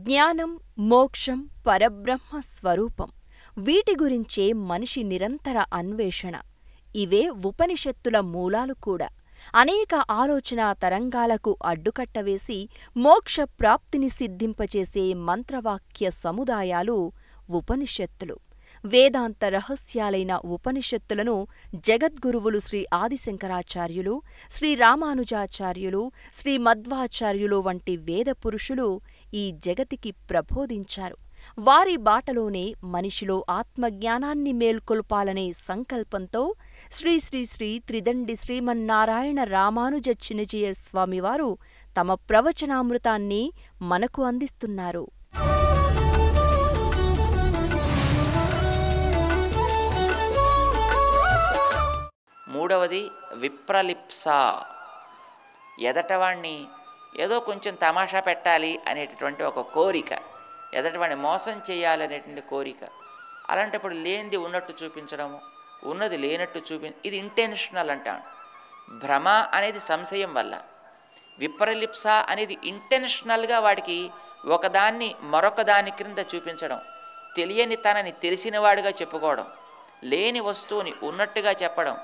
జ్ఞానం, మోక్షం, పరబ్రహ్మ స్వరూపం వీటి గురించే మనిషి నిరంతర అన్వేషణ. ఇవే ఉపనిషత్తుల మూలాలు కూడా. అనేక ఆలోచనా తరంగాలకు అడ్డుకట్టవేసి మోక్ష ప్రాప్తిని సిద్ధింపచేసే మంత్రవాక్య సముదాయాలు ఉపనిషత్తులు. వేదాంత రహస్యాలైన ఉపనిషత్తులను జగద్గురువులు శ్రీ ఆదిశంకరాచార్యులు, శ్రీ రామానుజాచార్యులు, శ్రీ మధ్వాచార్యులు వంటి వేద పురుషులు ఈ జగతికి ప్రబోధించారు. వారి బాటలోనే మనిషిలో ఆత్మజ్ఞానాన్ని మేల్కొల్పాలనే సంకల్పంతో శ్రీ శ్రీ శ్రీ త్రిదండి శ్రీమన్నారాయణ రామానుజ చిన్నజీయర్ స్వామివారు తమ ప్రవచనామృతాన్ని మనకు అందిస్తున్నారు. మూడవది విప్రలిప్స. ఎదటవాణ్ణి ఏదో కొంచెం తమాషా పెట్టాలి అనేటటువంటి ఒక కోరిక, ఎదటవాడిని మోసం చేయాలనేటువంటి కోరిక. అలాంటప్పుడు లేనిది ఉన్నట్టు చూపించడము, ఉన్నది లేనట్టు ఇది ఇంటెన్షనల్ అంటాం. భ్రమ అనేది సంశయం వల్ల, విప్రలిప్స అనేది ఇంటెన్షనల్గా వాడికి ఒకదాన్ని మరొక దాని క్రింద చూపించడం, తెలియని తనని తెలిసినవాడుగా చెప్పుకోవడం, లేని వస్తువుని ఉన్నట్టుగా చెప్పడం,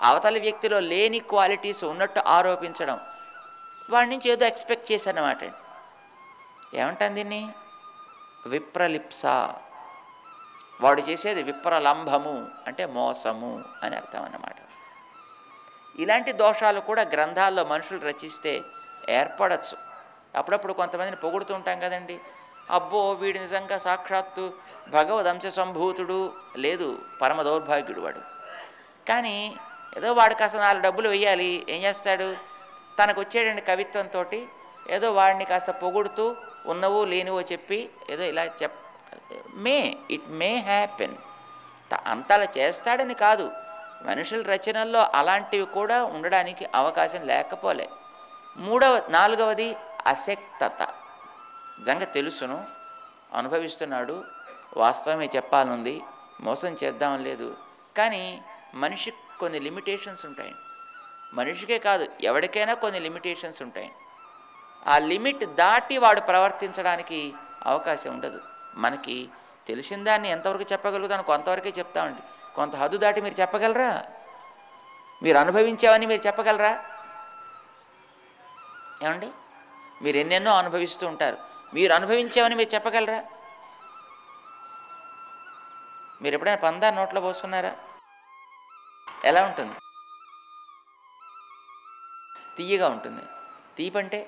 అవతల వ్యక్తిలో లేని క్వాలిటీస్ ఉన్నట్టు ఆరోపించడం, వాడి నుంచి ఏదో ఎక్స్పెక్ట్ చేశారన్నమాట. ఏమంటాను దీన్ని? విప్రలిప్స. వాడు చేసేది విప్రలంభము అంటే మోసము అని అర్థం అన్నమాట. ఇలాంటి దోషాలు కూడా గ్రంథాల్లో మనుషులు రచిస్తే ఏర్పడచ్చు. అప్పుడప్పుడు కొంతమందిని పొగుడుతూ ఉంటాం కదండి, అబ్బో వీడు నిజంగా సాక్షాత్తు భగవదంశ సంభూతుడు, లేదు పరమ దౌర్భాగ్యుడు వాడు. కానీ ఏదో వాడు కాస్త 4 డబ్బులు వెయ్యాలి, ఏం చేస్తాడు? తనకు వచ్చేటువంటి కవిత్వంతో ఏదో వాడిని కాస్త పొగుడుతూ ఉన్నవో లేనివో చెప్పి ఏదో ఇలా ఇట్ మే హ్యాపెన్. అంతలా చేస్తాడని కాదు, మనుషుల రచనల్లో అలాంటివి కూడా ఉండడానికి అవకాశం లేకపోలే. నాలుగవది అశక్తత. నిజంగా తెలుసును, అనుభవిస్తున్నాడు, వాస్తవమే చెప్పాలనుంది, మోసం చేద్దాం లేదు. కానీ మనిషికి కొన్ని లిమిటేషన్స్ ఉంటాయి. మనిషికే కాదు, ఎవరికైనా కొన్ని లిమిటేషన్స్ ఉంటాయి. ఆ లిమిట్ దాటి వాడు ప్రవర్తించడానికి అవకాశం ఉండదు. మనకి తెలిసిన దాన్ని ఎంతవరకు చెప్పగలుగుతాను కొంతవరకే చెప్తామండి. కొంత హద్దు దాటి మీరు చెప్పగలరా? మీరు అనుభవించేవని మీరు చెప్పగలరా? ఏమండి, మీరు ఎన్నెన్నో అనుభవిస్తూ ఉంటారు, మీరు అనుభవించేవని మీరు చెప్పగలరా? మీరు ఎప్పుడైనా పందారు నోట్లో పోసుకున్నారా? ఎలా ఉంటుంది? తీయగా ఉంటుంది. తీపంటే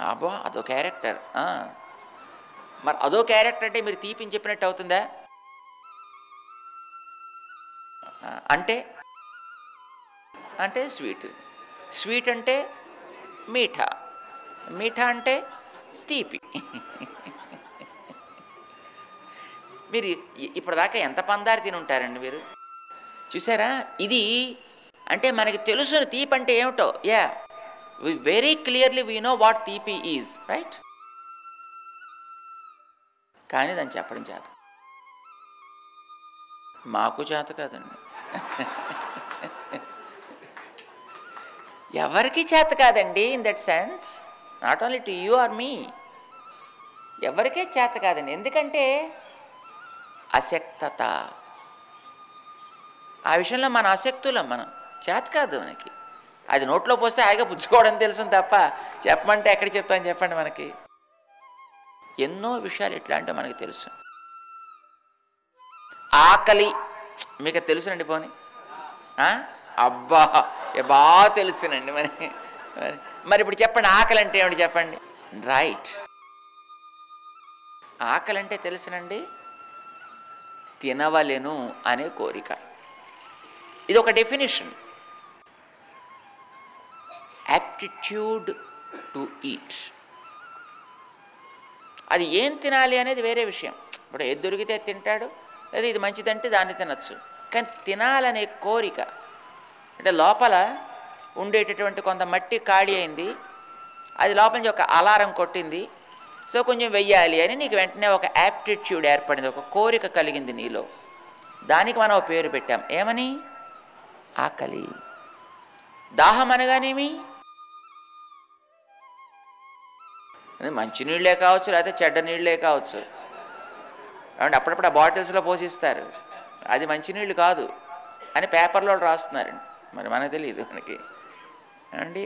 అబ్బా అదో క్యారెక్టర్. మరి అదో క్యారెక్టర్ అంటే మీరు తీపిని చెప్పినట్టు అవుతుందా? అంటే స్వీట్ అంటే మీఠా అంటే తీపి. మీరు ఇప్పటిదాకా ఎంత పందారు తిని ఉంటారండి మీరు? చూసారా? ఇది అంటే మనకి తెలుసు తీపి అంటే ఏమిటో. Very clearly we know what తీపి ఈజ్, రైట్? కానీ దాన్ని చెప్పడం చేత మాకు చేత కాదండి. ఎవరికి చేత కాదండి. In that sense not only to you or me, ఎవరికే చేత కాదండి. ఎందుకంటే అశక్తత. ఆ విషయంలో మన అశక్తులం, మనం చేత కాదు మనకి. అది నోట్లో పోస్తే హాయిగా పుచ్చుకోవడం తెలుసు తప్ప చెప్పమంటే ఎక్కడ చెప్తామని చెప్పండి. మనకి ఎన్నో విషయాలు ఎట్లా అంటే మనకి తెలుసు. ఆకలి మీకు తెలుసునండి. పోనీ అబ్బా బాగా తెలుసునండి మరి ఇప్పుడు చెప్పండి, ఆకలి అంటే ఏమిటి చెప్పండి? రైట్, ఆకలి అంటే తెలుసునండి, తినవలెను అనే కోరిక. ఇది ఒక డెఫినిషన్. Aptitude to eat. అది ఏం తినాలి అనేది వేరే విషయం. ఇప్పుడు ఏది దొరికితే తింటాడు, లేదా ఇది మంచిదంటే దాన్ని తినచ్చు. కానీ తినాలనే కోరిక అంటే లోపల ఉండేటటువంటి కొంత మట్టి ఖాళీ అయింది, అది లోపల నుంచి ఒక అలారం కొట్టింది, సో కొంచెం వెయ్యాలి అని నీకు వెంటనే ఒక యాప్టిట్యూడ్ ఏర్పడింది, ఒక కోరిక కలిగింది నీలో. దానికి మనం పేరు పెట్టాం, ఏమని? ఆకలి. దాహం అనగానేమి మంచినీళ్ళే కావచ్చు, లేకపోతే చెడ్డ నీళ్ళే కావచ్చు. కాబట్టి అప్పుడప్పుడు ఆ బాటిల్స్లో పోసిస్తారు, అది మంచినీళ్ళు కాదు అని పేపర్లో రాస్తున్నారండి. మరి మనకు తెలియదు మనకి అండి.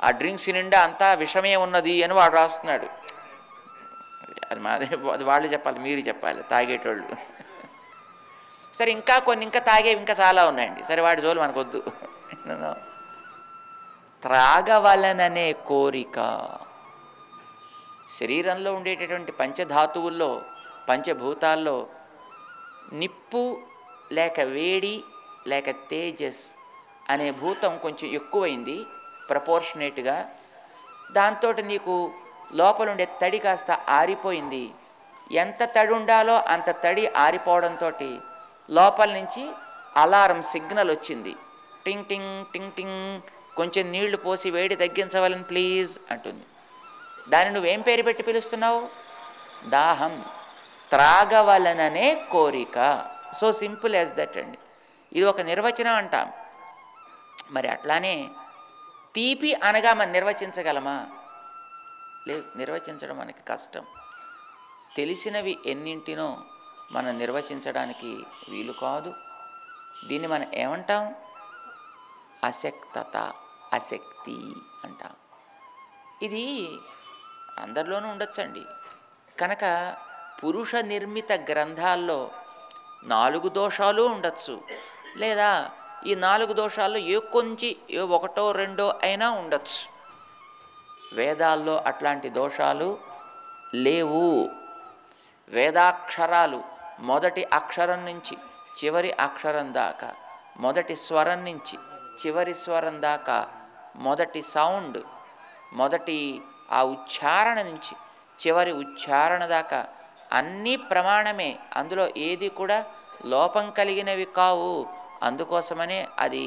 ఆ డ్రింక్స్ నిండా అంతా విషమే ఉన్నది అని వాడు రాస్తున్నాడు. అది వాళ్ళు చెప్పాలి, మీరు చెప్పాలి, తాగేటోళ్ళు. సరే, ఇంకా కొన్ని ఇంకా తాగేవి ఇంకా చాలా ఉన్నాయండి. సరే, వాడి జోలు మనకొద్దు. త్రాగవలననే కోరిక. శరీరంలో ఉండేటటువంటి పంచధాతువుల్లో, పంచభూతాల్లో నిప్పు లేక వేడి లేక తేజస్ అనే భూతం కొంచెం ఎక్కువైంది ప్రపోర్షనేట్గా. దాంతో నీకు లోపలుండే తడి కాస్త ఆరిపోయింది. ఎంత తడి ఉండాలో అంత తడి ఆరిపోవడంతో లోపల నుంచి అలారం సిగ్నల్ వచ్చింది. టింగ్ టింగ్ టింగ్ టింగ్, కొంచెం నీళ్లు పోసి వేడి తగ్గించవాలని ప్లీజ్ అంటుంది. దాన్ని నువ్వేం పేరు పెట్టి పిలుస్తున్నావు? దాహం. త్రాగవలననే కోరిక. సో సింపుల్ యాజ్ దట్ అండి. ఇది ఒక నిర్వచనం అంటాం. మరి అట్లానే తీపి అనగా మనం నిర్వచించగలమా? లేదు, నిర్వచించడం మనకి కష్టం. తెలిసినవి ఎన్నింటినో మనం నిర్వచించడానికి వీలు కాదు. దీన్ని మనం ఏమంటాం? అశక్తత, అశక్తి అంటాం. ఇది అందరిలోనూ ఉండొచ్చండి. కనుక పురుష నిర్మిత గ్రంథాల్లో 4 దోషాలు ఉండొచ్చు, లేదా ఈ 4 దోషాల్లో ఏ ఒకటో రెండో అయినా ఉండొచ్చు. వేదాల్లో అట్లాంటి దోషాలు లేవు. వేదాక్షరాలు మొదటి అక్షరం నుంచి చివరి అక్షరం దాకా, మొదటి స్వరం నుంచి చివరి స్వరం దాకా, మొదటి సౌండ్, మొదటి ఆ ఉచ్చారణ నుంచి చివరి ఉచ్చారణ దాకా అన్నీ ప్రమాణమే. అందులో ఏది కూడా లోపం కలిగినవి కావు. అందుకోసమనే అది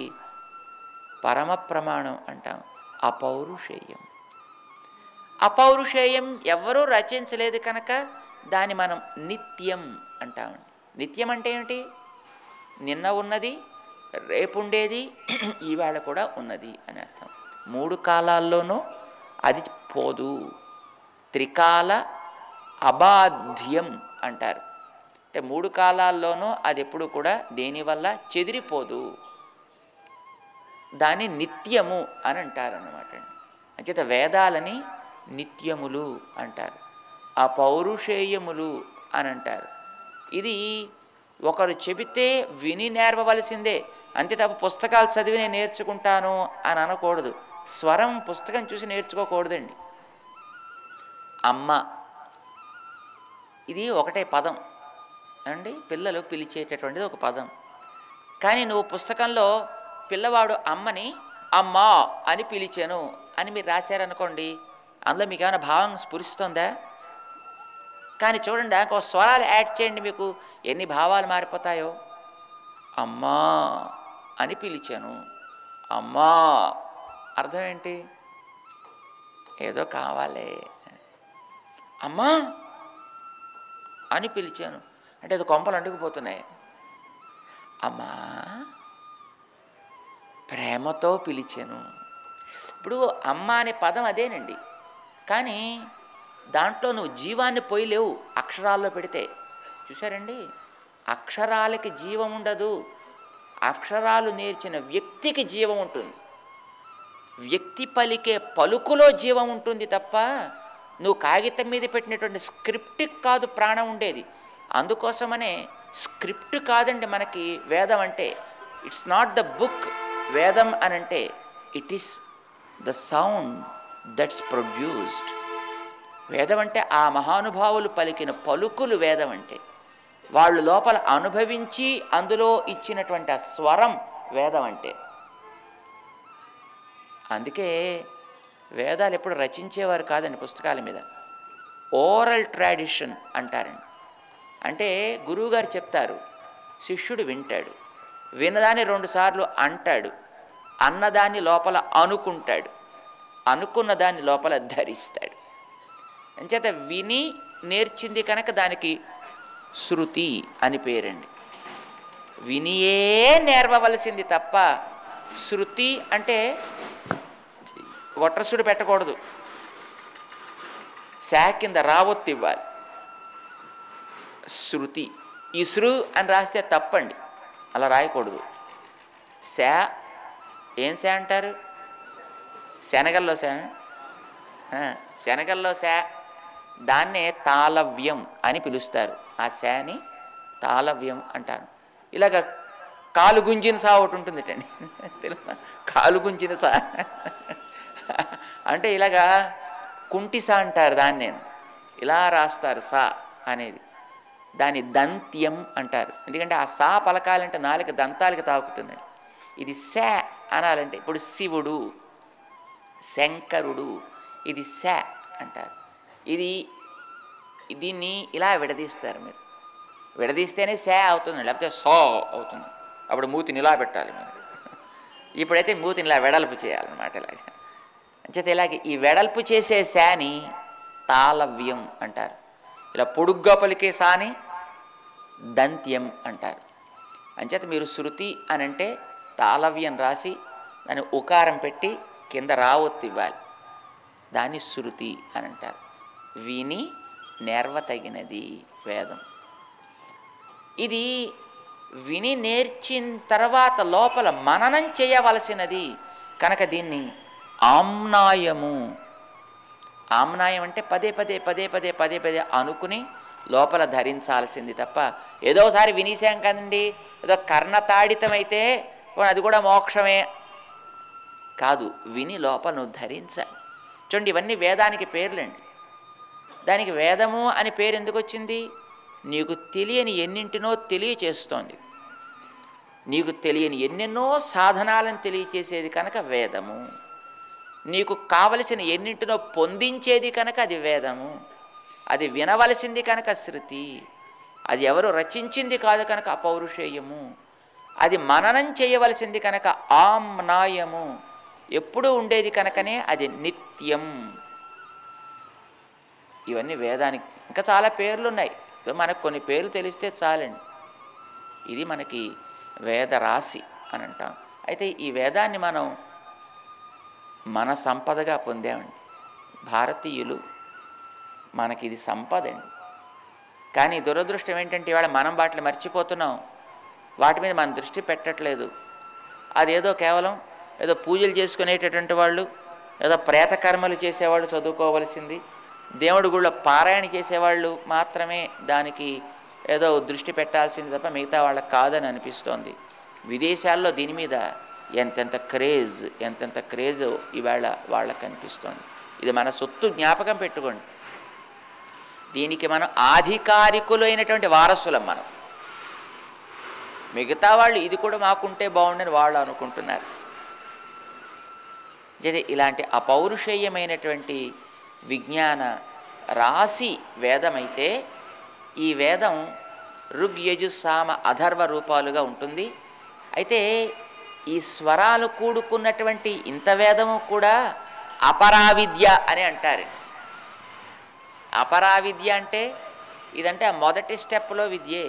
పరమ ప్రమాణం అంటాం. అపౌరుషేయం. అపౌరుషేయం ఎవ్వరూ రచించలేదు కనుక దాన్ని మనం నిత్యం అంటామండి. నిత్యం అంటే ఏమిటి? నిన్న ఉన్నది, రేపుండేది, ఈవేళ కూడా ఉన్నది అని అర్థం. 3 కాలాల్లోనూ అది పోదు. త్రికాల అబాధ్యం అంటారు. అంటే 3 కాలాల్లోనూ అది ఎప్పుడు కూడా దేనివల్ల చెదిరిపోదు. దాన్ని నిత్యము అని అంటారు అన్నమాట అండి. అంచేత వేదాలని నిత్యములు అంటారు, అపౌరుషేయములు అని అంటారు. ఇది ఒకరు చెబితే విని నేర్వవలసిందే, అంతే తప్ప పుస్తకాలు చదివి నేను నేర్చుకుంటాను అని అనకూడదు. స్వరం పుస్తకం చూసి నేర్చుకోకూడదండి. అమ్మ, ఇది ఒకటే పదం అండి. పిల్లలు పిలిచేటటువంటిది ఒక పదం. కానీ నువ్వు పుస్తకంలో పిల్లవాడు అమ్మని అమ్మా అని పిలిచాను అని మీరు రాశారనుకోండి, అందులో మీకు ఏమైనా భావం స్ఫురిస్తుందా? కానీ చూడండి, ఒక స్వరాలు యాడ్ చేయండి, మీకు ఎన్ని భావాలు మారిపోతాయో. అమ్మా అని పిలిచాను, అమ్మా అర్థం ఏంటి? ఏదో కావాలి. అమ్మా అని పిలిచాను అంటే అది కొంపలు అంటుకుపోతున్నాయి. అమ్మా ప్రేమతో పిలిచాను. ఇప్పుడు అమ్మ అనే పదం అదేనండి, కానీ దాంట్లో నువ్వు జీవాన్ని పోయలేవు అక్షరాల్లో పెడితే. చూసారండి, అక్షరాలకి జీవం ఉండదు, అక్షరాలు నేర్చిన వ్యక్తికి జీవం ఉంటుంది. వ్యక్తి పలికే పలుకులో జీవం ఉంటుంది తప్ప నువ్వు కాగితం మీద పెట్టినటువంటి స్క్రిప్ట్కి కాదు ప్రాణం ఉండేది. అందుకోసమనే స్క్రిప్ట్ కాదండి మనకి వేదం అంటే. ఇట్స్ నాట్ ద బుక్ వేదం అని అంటే, it is the sound that's produced. వేదం అంటే ఆ మహానుభావులు పలికిన పలుకులు వేదం అంటే. వాళ్ళు లోపల అనుభవించి అందులో ఇచ్చినటువంటి ఆ స్వరం వేదం అంటే. అందుకే వేదాలు ఎప్పుడు రచించేవారు కాదండి పుస్తకాల మీద. ఓరల్ ట్రాడిషన్ అంటారండి. అంటే గురువుగారు చెప్తారు, శిష్యుడు వింటాడు, వినదాన్ని 2 సార్లు అంటాడు, అన్నదాన్ని లోపల అనుకుంటాడు, అనుకున్న దాన్ని లోపల ధరిస్తాడు. అంచేత విని నేర్చింది కనుక దానికి శృతి అని పేరండి. వినియే నేర్వవలసింది తప్ప శృతి అంటే ఒట్రసుడు పెట్టకూడదు, శా కింద రావొత్తు ఇవ్వాలి. శృతి ఈ శృ అని రాస్తే తప్పండి, అలా రాయకూడదు. శా ఏం శా అంటారు? శనగల్లో శా, శనగల్లో శా, దాన్నే తాళవ్యం అని పిలుస్తారు. ఆ శాని తాళవ్యం అంటారు. ఇలాగ కాలు గుంజిన సా ఒకటి ఉంటుంది అండి, కాలు గుంజిన సా అంటే ఇలాగా కుంటి సా అంటారు దాన్ని. నేను ఇలా రాస్తారు సా అనేది, దాని దంత్యం అంటారు. ఎందుకంటే ఆ సా పలకాలంటే నాలుగు దంతాలకి తాకుతుంది. ఇది శా అనాలంటే ఇప్పుడు శివుడు, శంకరుడు, ఇది శా అంటారు. దీన్ని ఇలా విడదీస్తారు. మీరు విడదీస్తేనే శా అవుతుంది, లేకపోతే సో అవుతుంది. అప్పుడు మూతిని ఇలా పెట్టాలి మీరు. ఇప్పుడైతే మూతిని ఇలా వెడల్పు చేయాలన్నమాట. ఇలాగ అంచేత ఇలాగే ఈ వెడల్పు చేసే శాని తాళవ్యం అంటారు. ఇలా పొడుగ్గా పలికే సాని దంత్యం అంటారు. అంచేత మీరు శృతి అని అంటే తాళవ్యం రాసి దాన్ని ఉకారం పెట్టి కింద రావొత్తు ఇవ్వాలి, దాన్ని శృతి అని అంటారు. విని నేర్వతగినది వేదం. ఇది విని నేర్చిన తర్వాత లోపల మననం చేయవలసినది కనుక దీన్ని ఆమ్నాయము. ఆమ్నాయం అంటే పదే పదే పదే పదే పదే పదే అనుకుని లోపల ధరించాల్సింది తప్ప ఏదోసారి వినిసాం కదండి, ఏదో కర్ణతాడితమైతే అది కూడా మోక్షమే కాదు. విని లోపల నువ్వు ధరించాలి. చూడండి, ఇవన్నీ వేదానికి పేర్లండి. దానికి వేదము అని పేరు ఎందుకు వచ్చింది? నీకు తెలియని ఎన్నింటినో తెలియచేస్తోంది. నీకు తెలియని ఎన్నెన్నో సాధనాలను తెలియచేసేది కనుక వేదము. నీకు కావలసిన ఎన్నింటినో పొందించేది కనుక అది వేదము. అది వినవలసింది కనుక శృతి. అది ఎవరు రచించింది కాదు కనుక అపౌరుషేయము. అది మననం చేయవలసింది కనుక ఆమ్నాయము. ఎప్పుడూ ఉండేది కనుకనే అది నిత్యం. ఇవన్నీ వేదానికి ఇంకా చాలా పేర్లు ఉన్నాయి. మనకు కొన్ని పేర్లు తెలిస్తే చాలండి. ఇది మనకి వేదరాశి అని అంటాం. అయితే ఈ వేదాన్ని మనం మన సంపదగా పొందామండి. భారతీయులు మనకి ఇది సంపద అండి. కానీ దురదృష్టం ఏంటంటే ఇవాళ మనం వాటిని మర్చిపోతున్నాం, వాటి మీద మన దృష్టి పెట్టట్లేదు. అదేదో కేవలం ఏదో పూజలు చేసుకునేటటువంటి వాళ్ళు, ఏదో ప్రేతకర్మలు చేసేవాళ్ళు చదువుకోవలసింది, దేవుడి గుళ్ళో పారాయణ చేసేవాళ్ళు మాత్రమే దానికి ఏదో దృష్టి పెట్టాల్సింది తప్ప మిగతా వాళ్ళకి కాదని అనిపిస్తోంది. విదేశాల్లో దీని మీద ఎంతెంత క్రేజ్ ఈవేళ వాళ్ళకి కనిపిస్తోంది. ఇది మన సొత్తు, జ్ఞాపకం పెట్టుకోండి. దీనికి మనం ఆధికారికులైనటువంటి వారసులం. మనం మిగతా వాళ్ళు ఇది కూడా మాకుంటే బాగుండని వాళ్ళు అనుకుంటున్నారు. ఇలాంటి అపౌరుషేయమైనటువంటి విజ్ఞాన రాశి వేదమైతే ఈ వేదం ఋగ్ యజు సామ అథర్వ రూపాలుగా ఉంటుంది. అయితే ఈ స్వరాలు కూడుకున్నటువంటి ఇంత వేదము కూడా అపరావిద్య అని అంటారు. అపరావిద్య అంటే ఇదంటే ఆ మొదటి స్టెప్లో విద్యే.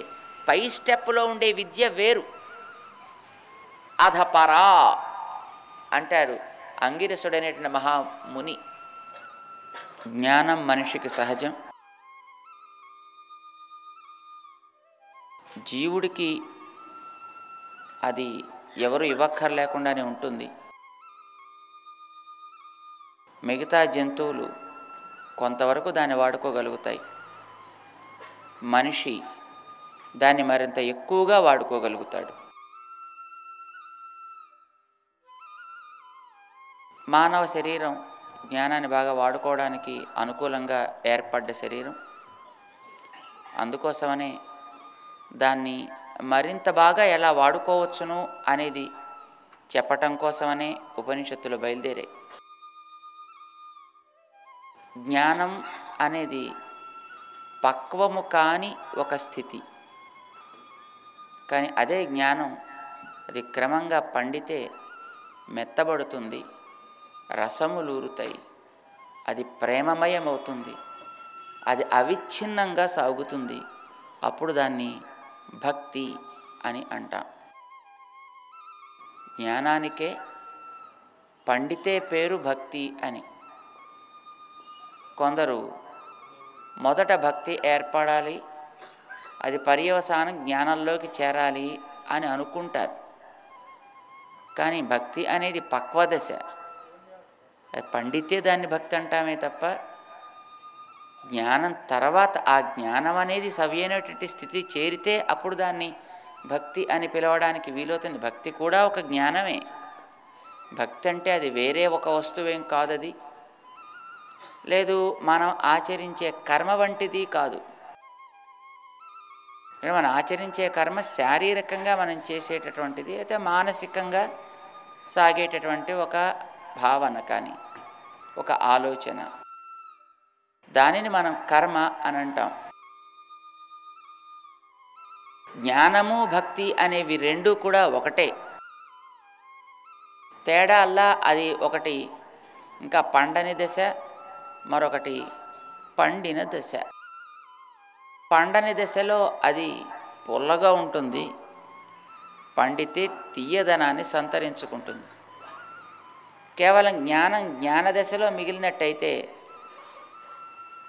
పై స్టెప్లో ఉండే విద్య వేరు. అధపరా అంటారు అంగిరసుడనేటువంటి మహాముని. జ్ఞానం మనిషికి సహజం. జీవుడికి అది ఎవరు ఇవ్వక్కర్లేకుండానే ఉంటుంది. మిగతా జంతువులు కొంతవరకు దాన్ని వాడుకోగలుగుతాయి. మనిషి దాన్ని మరింత ఎక్కువగా వాడుకోగలుగుతాడు. మానవ శరీరం జ్ఞానాన్ని బాగా వాడుకోవడానికి అనుకూలంగా ఏర్పడ్డ శరీరం. అందుకోసమనే దాన్ని మరింత బాగా ఎలా వాడుకోవచ్చును అనేది చెప్పటం కోసమనే ఉపనిషత్తులు బయలుదేరాయి. జ్ఞానం అనేది పక్వము కాని ఒక స్థితి. కానీ అదే జ్ఞానం అది క్రమంగా పండితే మెత్తబడుతుంది, రసములూరుతాయి, అది ప్రేమమయమవుతుంది, అది అవిచ్ఛిన్నంగా సాగుతుంది. అప్పుడు దాన్ని భక్తి అని అంటాం. జ్ఞానానికే పండితే పేరు భక్తి అని. కొందరు మొదట భక్తి ఏర్పడాలి, అది పర్యవసానం జ్ఞానంలోకి చేరాలి అని అనుకుంటారు. కానీ భక్తి అనేది పక్వదశ. అది పండితే దాన్ని భక్తి అంటామే తప్ప జ్ఞానం తర్వాత ఆ జ్ఞానం అనేది సవ్యమైనటువంటి స్థితి చేరితే అప్పుడు దాన్ని భక్తి అని పిలవడానికి వీలవుతుంది. భక్తి కూడా ఒక జ్ఞానమే. భక్తి అంటే అది వేరే ఒక వస్తువేం కాదది, లేదు మనం ఆచరించే కర్మ వంటిది కాదు. మనం ఆచరించే కర్మ శారీరకంగా మనం చేసేటటువంటిది, అయితే మానసికంగా సాగేటటువంటి ఒక భావన కానీ ఒక ఆలోచన, దానిని మనం కర్మ అని అంటాం. జ్ఞానము భక్తి అనేవి రెండు కూడా ఒకటే. తేడా అల్లా అది ఒకటి ఇంకా పండని దశ, మరొకటి పండిన దశ. పండని దశలో అది పుల్లగా ఉంటుంది, పండితే తీయదనాన్ని సంతరించుకుంటుంది. కేవలం జ్ఞాన దశలో మిగిలినట్టయితే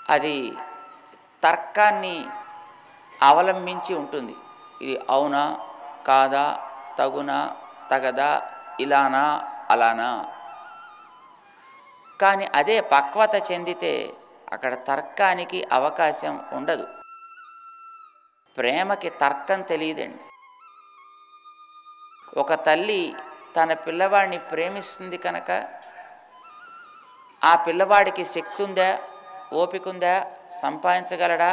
అది తర్కాన్ని అవలంబించి ఉంటుంది. ఇది అవునా కాదా, తగునా తగదా, ఇలానా అలానా. కానీ అదే పక్వత చెందితే అక్కడ తర్కానికి అవకాశం ఉండదు. ప్రేమకి తర్కం తెలియదండి. ఒక తల్లి తన పిల్లవాడిని ప్రేమిస్తుంది కనుక ఆ పిల్లవాడికి శక్తి ఉందా, ఓపిక ఉందా, సంపాదించగలడా,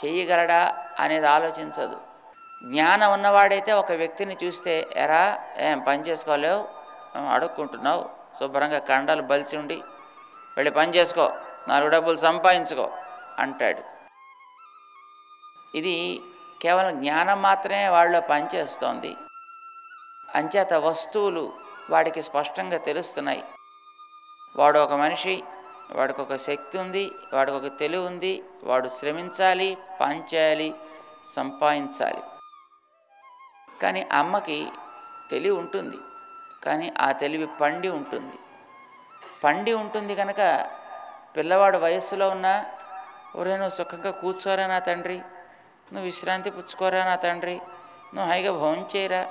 చేయగలడా అనేది ఆలోచించదు. జ్ఞానం ఉన్నవాడైతే ఒక వ్యక్తిని చూస్తే, ఎరా ఏం పని చేసుకోలేవు, అడుక్కుంటున్నావు, శుభ్రంగా కండలు బలిసి ఉండి వెళ్ళి పని చేసుకో, 4 డబ్బులు సంపాదించుకో అంటాడు. ఇది కేవలం జ్ఞానం మాత్రమే వాళ్ళలో పనిచేస్తోంది. అంచేత వస్తువులు వాడికి స్పష్టంగా తెలుస్తున్నాయి. వాడు ఒక మనిషి, వాడికి ఒక శక్తి ఉంది, వాడికి ఒక తెలివి ఉంది, వాడు శ్రమించాలి, పని చేయాలి, సంపాదించాలి. కానీ అమ్మకి తెలివి ఉంటుంది, కానీ ఆ తెలివి పండి ఉంటుంది కనుక పిల్లవాడు వయస్సులో ఉన్నా, ఒరే నువ్వు సుఖంగా కూర్చోరా నా తండ్రి, నువ్వు విశ్రాంతి పుచ్చుకోరా నా తండ్రి, నువ్వు హాయిగా భోజనం చేయరా,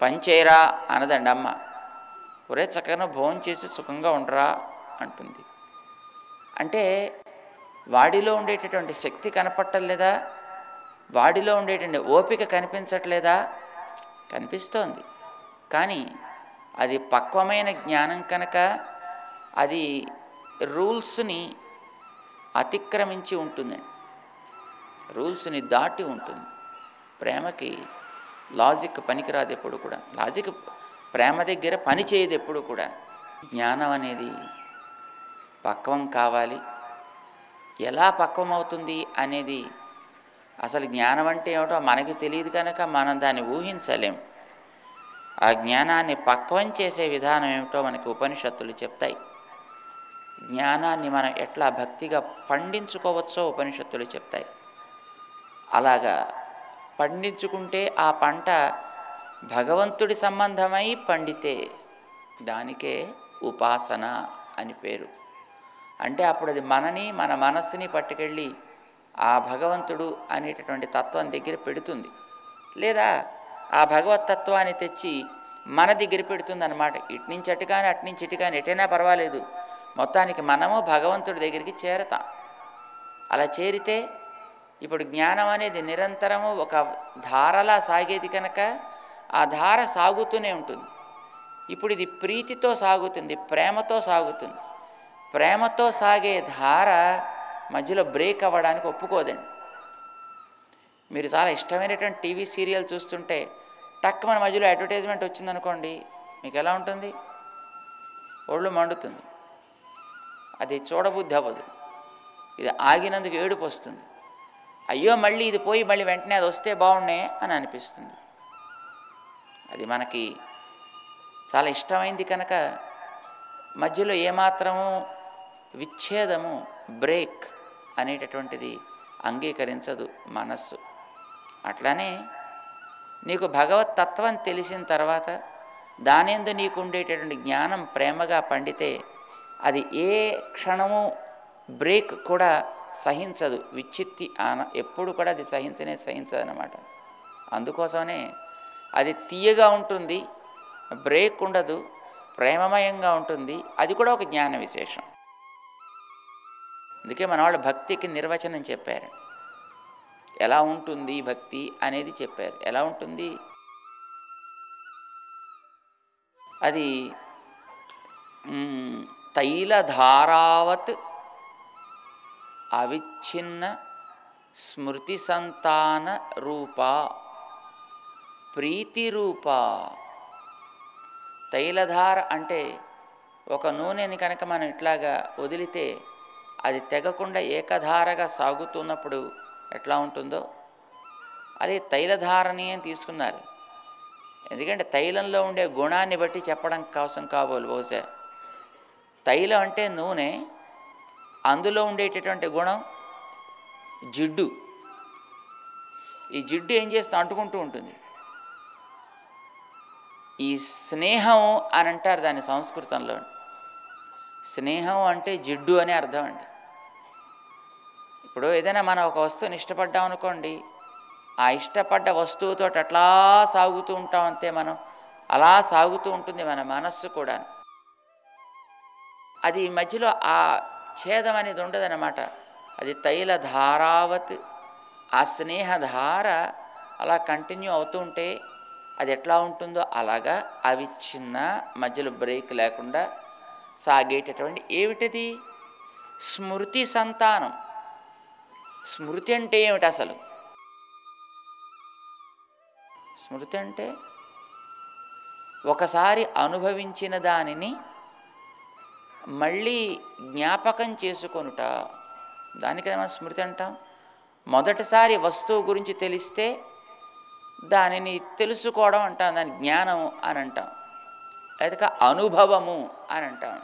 పని చేయరా అనదండి అమ్మ. ఒరే చక్కగా నువ్వు భోజనం చేసి సుఖంగా ఉండరా అంటుంది. అంటే వాడిలో ఉండేటటువంటి శక్తి కనపట్టలేదా, వాడిలో ఉండేటువంటి ఓపిక కనిపించట్లేదా? కనిపిస్తోంది. కానీ అది పక్వమైన జ్ఞానం కనుక అది రూల్స్ని అతిక్రమించి ఉంటుందండి, రూల్స్ని దాటి ఉంటుంది. ప్రేమకి లాజిక్ పనికిరాదు ఎప్పుడు కూడా. లాజిక్ ప్రేమ దగ్గర పని చేయదు ఎప్పుడు కూడా. జ్ఞానం అనేది పక్వం కావాలి. ఎలా పక్వం అవుతుంది అనేది, అసలు జ్ఞానం అంటే ఏమిటో మనకి తెలియదు కనుక మనం దాన్ని ఊహించలేం. ఆ జ్ఞానాన్ని పక్వం చేసే విధానం ఏమిటో మనకి ఉపనిషత్తులు చెప్తాయి. జ్ఞానాన్ని మనం ఎట్లా భక్తిగా పండించుకోవచ్చో ఉపనిషత్తులు చెప్తాయి. అలాగా పండించుకుంటే ఆ పంట భగవంతుడి సంబంధమై పండితే దానికే ఉపాసన అని పేరు. అంటే అప్పుడు అది మన మనస్సుని పట్టుకెళ్ళి ఆ భగవంతుడు అనేటటువంటి తత్వం దగ్గర పెడుతుంది, లేదా ఆ భగవతత్వాన్ని తెచ్చి మన దగ్గర పెడుతుంది అన్నమాట. ఇటు నుంచి అటు కానీ అటు నుంచి ఇటు కానీ ఎటైనా పర్వాలేదు, మొత్తానికి మనము భగవంతుడి దగ్గరికి చేరతాం. అలా చేరితే ఇప్పుడు జ్ఞానం అనేది నిరంతరము ఒక ధారలా సాగేది కనుక ఆ ధార సాగుతూనే ఉంటుంది. ఇప్పుడు ఇది ప్రీతితో సాగుతుంది, ప్రేమతో సాగుతుంది. ప్రేమతో సాగే ధార మధ్యలో బ్రేక్ అవ్వడానికి ఒప్పుకోదండి. మీరు చాలా ఇష్టమైనటువంటి టీవీ సీరియల్ చూస్తుంటే టక్ మన మధ్యలో అడ్వర్టైజ్మెంట్ వచ్చిందనుకోండి, మీకు ఎలా ఉంటుంది? ఒళ్ళు మండుతుంది, అది చూడబుద్ధి అవ్వదు. ఇది ఆగినందుకు ఏడుపు వస్తుంది. అయ్యో మళ్ళీ ఇది పోయి మళ్ళీ వెంటనే అది వస్తే బాగుండే అని అనిపిస్తుంది. అది మనకి చాలా ఇష్టమైంది కనుక మధ్యలో ఏమాత్రము విచ్ఛేదము, బ్రేక్ అనేటటువంటిది అంగీకరించదు మనస్సు. అట్లానే నీకు భగవత్ తత్వం తెలిసిన తర్వాత దానియందు నీకు ఉండేటటువంటి జ్ఞానం ప్రేమగా పండితే అది ఏ క్షణము బ్రేక్ కూడా సహించదు, విచ్చిత్తి ఎప్పుడు కూడా అది సహించదు అన్నమాట. అందుకోసమనే అది తీయగా ఉంటుంది, బ్రేక్ ఉండదు, ప్రేమమయంగా ఉంటుంది. అది కూడా ఒక జ్ఞాన విశేషం. అందుకే మన వాళ్ళు భక్తికి నిర్వచనం చెప్పారు. ఎలా ఉంటుంది భక్తి అనేది చెప్పారు. ఎలా ఉంటుంది అది? తైలధారావత్ అవిచ్ఛిన్న స్మృతి సంతాన రూప ప్రీతి రూప. తైలధార అంటే ఒక నూనెని కనుక మనం ఇట్లాగా వదిలితే అది తెగకుండా ఏకధారగా సాగుతున్నప్పుడు ఎట్లా ఉంటుందో అది తైలధారని అని తీసుకున్నారు. ఎందుకంటే తైలంలో ఉండే గుణాన్ని బట్టి చెప్పడం కోసం కాబోలు. బహుశా తైలం అంటే నూనె, అందులో ఉండేటటువంటి గుణం జిడ్డు. ఈ జిడ్డు ఏం చేస్తే అంటుకుంటూ ఉంటుంది. ఈ స్నేహం అని అంటారు దాన్ని సంస్కృతంలో. స్నేహం అంటే జిడ్డు అని అర్థం అండి. ఇప్పుడు ఏదైనా మనం ఒక వస్తువుని ఇష్టపడ్డాం అనుకోండి, ఆ ఇష్టపడ్డ వస్తువుతో అట్లా సాగుతూ ఉంటాం అంతే. మనం అలా సాగుతూ ఉంటుంది మన మనస్సు కూడా. అది మధ్యలో ఆ ఛేదం అనేది ఉండదన్నమాట. అది తైలధారావత్. ఆ స్నేహధార అలా కంటిన్యూ అవుతూ ఉంటే అది ఎట్లా ఉంటుందో అలాగా అవిచ్ఛిన్న, మధ్యలో బ్రేక్ లేకుండా సాగేటటువంటి ఏమిటది? స్మృతి సంతానం. స్మృతి అంటే ఏమిటి అసలు? స్మృతి అంటే ఒకసారి అనుభవించిన దానిని మళ్ళీ జ్ఞాపకం చేసుకొనుట. దానికదే మనం స్మృతి అంటాం. మొదటిసారి వస్తువు గురించి తెలిస్తే దానిని తెలుసుకోవడం అంటాం, దాని జ్ఞానం అని అంటాం. లేదా అనుభవము అని అంటాం.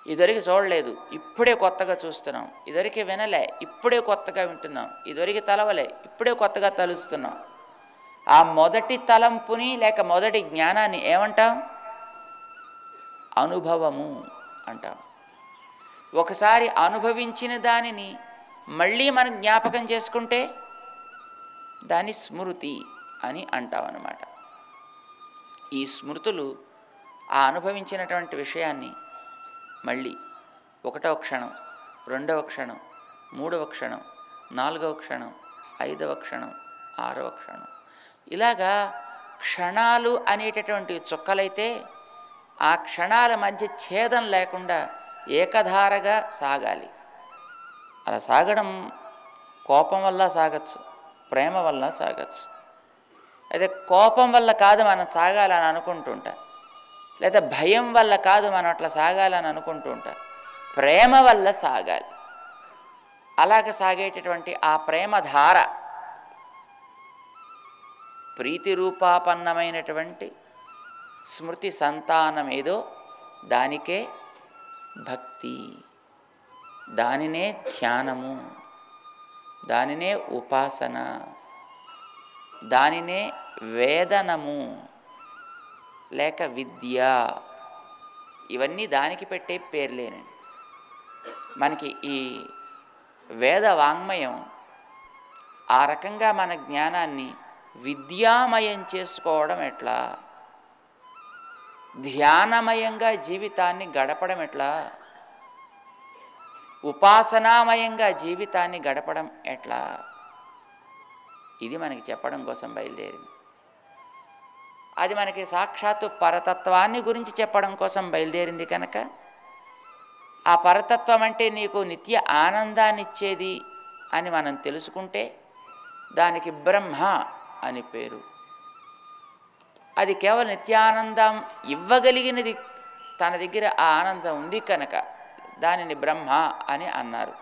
ఇదివరకు చూడలేదు, ఇప్పుడే కొత్తగా చూస్తున్నాం. ఇదివరకు వినలే, ఇప్పుడే కొత్తగా వింటున్నాం. ఇదివరకు తలవలే, ఇప్పుడే కొత్తగా తలుస్తున్నాం. ఆ మొదటి తలంపుని లేక మొదటి జ్ఞానాన్ని ఏమంటాం? అనుభవము అంటాం. ఒకసారి అనుభవించిన దానిని మళ్ళీ మనం జ్ఞాపకం చేసుకుంటే దాన్ని స్మృతి అని అంటాం అన్నమాట. ఈ స్మృతులు ఆ అనుభవించినటువంటి విషయాన్ని మళ్ళీ 1వ క్షణం, 2వ క్షణం, 3వ క్షణం, 4వ క్షణం, 5వ క్షణం, 6వ క్షణం, ఇలాగా క్షణాలు అనేటటువంటి చుక్కలైతే ఆ క్షణాల మధ్య ఛేదం లేకుండా ఏకధారగా సాగాలి. అలా సాగడం కోపం వల్ల సాగచ్చు, ప్రేమ వల్ల సాగచ్చు. అయితే కోపం వల్ల కాదు మనం సాగాలని అనుకుంటుంటా, లేదా భయం వల్ల కాదు మనం అట్లా సాగాలని అనుకుంటుంటా, ప్రేమ వల్ల సాగాలి. అలాగ సాగేటటువంటి ఆ ప్రేమధార, ప్రీతి రూపాపన్నమైనటువంటి స్మృతి సంతానం ఏదో దానికే భక్తి, దానినే ధ్యానము, దానినే ఉపాసన, దానినే వేదనము లేక విద్య. ఇవన్నీ దానికి పెట్టే పేర్లేనండి. మనకి ఈ వేద వాంగ్మయం ఆ రకంగా మన జ్ఞానాన్ని విద్యామయం చేసుకోవడం ఎట్లా, ధ్యానమయంగా జీవితాన్ని గడపడం ఎట్లా, ఉపాసనామయంగా జీవితాన్ని గడపడం ఎట్లా, ఇది మనకి చెప్పడం కోసం బయలుదేరింది. అది మనకి సాక్షాత్తు పరతత్వాన్ని గురించి చెప్పడం కోసం బయలుదేరింది కనుక ఆ పరతత్వం అంటే నీకు నిత్య ఆనందాన్ని ఇచ్చేది అని మనం తెలుసుకుంటే దానికి బ్రహ్మ అని పేరు. అది కేవలం నిత్యానందం ఇవ్వగలిగినది, తన దగ్గర ఆ ఆనందం ఉంది కనుక దానిని బ్రహ్మ అని అన్నారు.